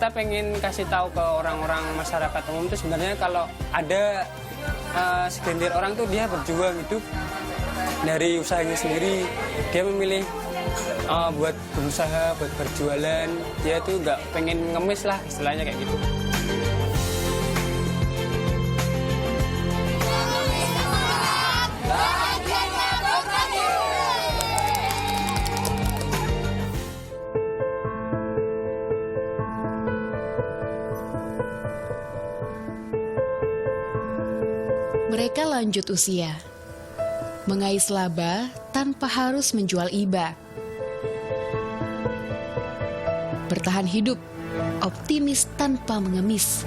kita pengen kasih tahu ke orang-orang masyarakat umum itu sebenarnya kalau ada segelintir orang tuh dia berjuang hidup dari usahanya sendiri, dia memilih buat berusaha, buat berjualan, dia tuh nggak pengen ngemis lah istilahnya kayak gitu. Mereka lanjut usia, mengais laba tanpa harus menjual iba. Bertahan hidup, optimis tanpa mengemis.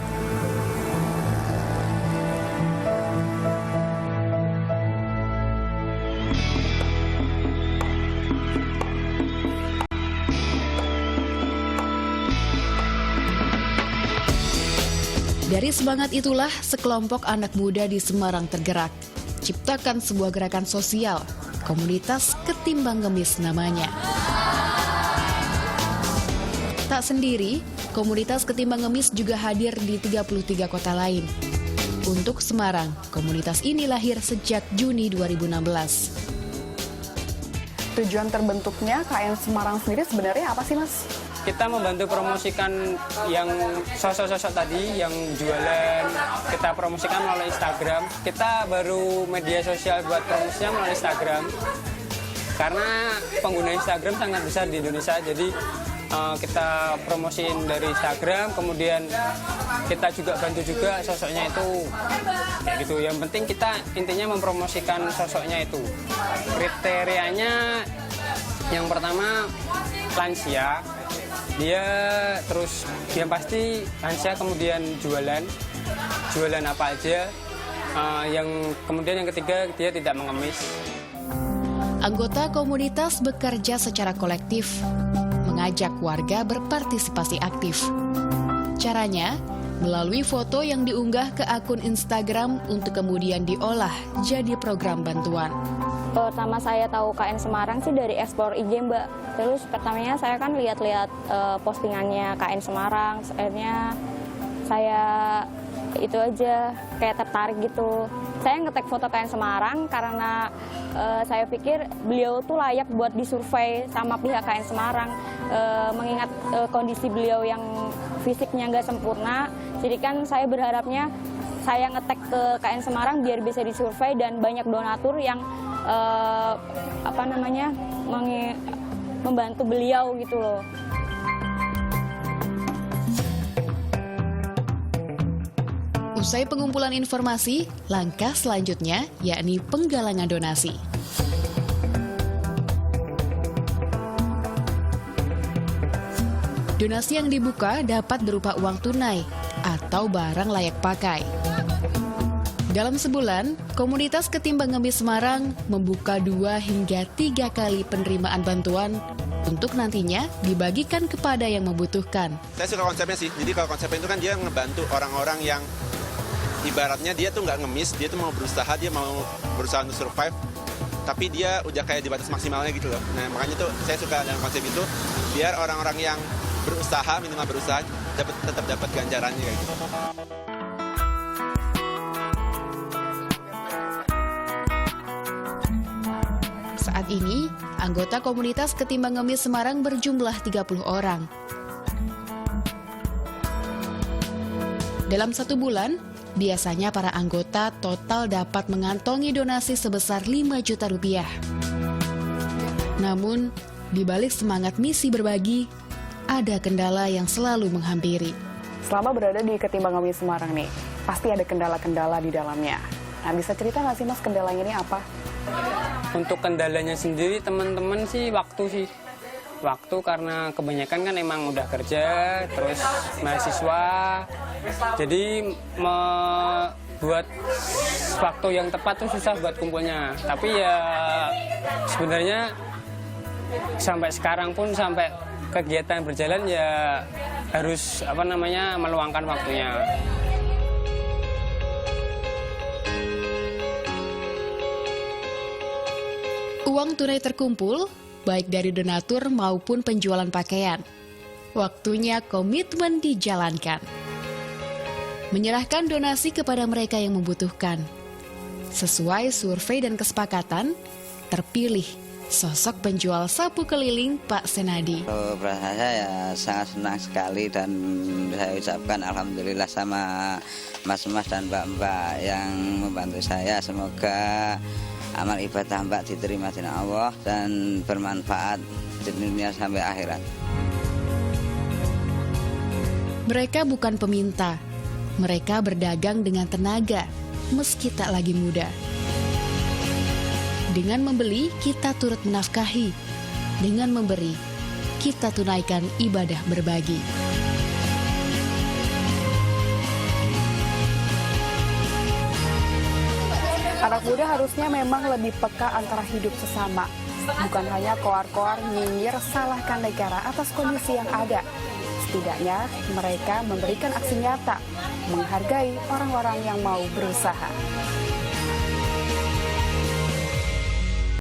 Dari semangat itulah sekelompok anak muda di Semarang tergerak, ciptakan sebuah gerakan sosial, komunitas Ketimbang Ngemis namanya. Tak sendiri, komunitas Ketimbang Ngemis juga hadir di 33 kota lain. Untuk Semarang, komunitas ini lahir sejak Juni 2016. Tujuan terbentuknya KN Semarang sendiri sebenarnya apa sih, Mas? Kita membantu promosikan yang sosok-sosok tadi yang jualan, kita promosikan melalui Instagram. Kita baru media sosial buat promosinya melalui Instagram. Karena pengguna Instagram sangat besar di Indonesia, jadi kita promosiin dari Instagram, kemudian kita juga bantu juga sosoknya itu kayak gitu. Yang penting kita intinya mempromosikan sosoknya itu. Kriterianya yang pertama lansia, dia pasti lansia, kemudian jualan apa aja. Kemudian yang ketiga dia tidak mengemis. Anggota komunitas bekerja secara kolektif, mengajak warga berpartisipasi aktif. Caranya, melalui foto yang diunggah ke akun Instagram untuk kemudian diolah jadi program bantuan. Pertama saya tahu KN Semarang sih dari Explore IG, Mbak. Terus pertamanya saya kan lihat-lihat postingannya KN Semarang, akhirnya saya itu aja kayak tertarik gitu. Saya nge-tag foto KN Semarang karena saya pikir beliau tuh layak buat disurvei sama pihak KN Semarang, mengingat kondisi beliau yang fisiknya nggak sempurna. Jadi kan saya berharapnya saya nge-tag ke KN Semarang biar bisa disurvei dan banyak donatur yang membantu beliau gitu loh. Usai pengumpulan informasi, langkah selanjutnya yakni penggalangan donasi. Donasi yang dibuka dapat berupa uang tunai atau barang layak pakai. Dalam sebulan, komunitas Ketimbang Ngemis Semarang membuka 2 hingga 3 kali penerimaan bantuan untuk nantinya dibagikan kepada yang membutuhkan. Saya suka konsepnya sih, jadi kalau konsepnya itu kan dia ngebantu orang-orang yang ibaratnya dia tuh nggak ngemis, dia tuh mau berusaha untuk survive, tapi dia udah kayak di batas maksimalnya gitu loh. Nah makanya tuh saya suka dengan konsep itu, biar orang-orang yang berusaha, minimal berusaha, tetap dapat ganjarannya kayak gitu. Saat ini, anggota komunitas Ketimbang Ngemis Semarang berjumlah 30 orang. Dalam 1 bulan, biasanya para anggota total dapat mengantongi donasi sebesar 5 juta rupiah. Namun, di balik semangat misi berbagi, ada kendala yang selalu menghampiri. Selama berada di Ketimbang Ngemis Semarang nih, pasti ada kendala-kendala di dalamnya. Nah, bisa cerita nggak sih, Mas, kendalanya ini apa? Untuk kendalanya sendiri teman-teman sih waktu karena kebanyakan kan emang udah kerja, terus mahasiswa, jadi buat waktu yang tepat tuh susah buat kumpulnya. Tapi ya sebenarnya sampai sekarang pun, sampai kegiatan berjalan ya harus meluangkan waktunya. Uang tunai terkumpul, baik dari donatur maupun penjualan pakaian. Waktunya komitmen dijalankan. Menyerahkan donasi kepada mereka yang membutuhkan. Sesuai survei dan kesepakatan, terpilih sosok penjual sapu keliling Pak Senadi. Perasaan saya sangat senang sekali dan saya ucapkan alhamdulillah sama mas-mas dan mbak-mbak yang membantu saya. Semoga amal ibadah mbak diterima di Allah dan bermanfaat di dunia sampai akhirat. Mereka bukan peminta, mereka berdagang dengan tenaga meski tak lagi muda. Dengan membeli, kita turut menafkahi. Dengan memberi, kita tunaikan ibadah berbagi. Anak muda harusnya memang lebih peka antara hidup sesama. Bukan hanya koar-koar nyinyir salahkan negara atas kondisi yang ada. Setidaknya mereka memberikan aksi nyata, menghargai orang-orang yang mau berusaha.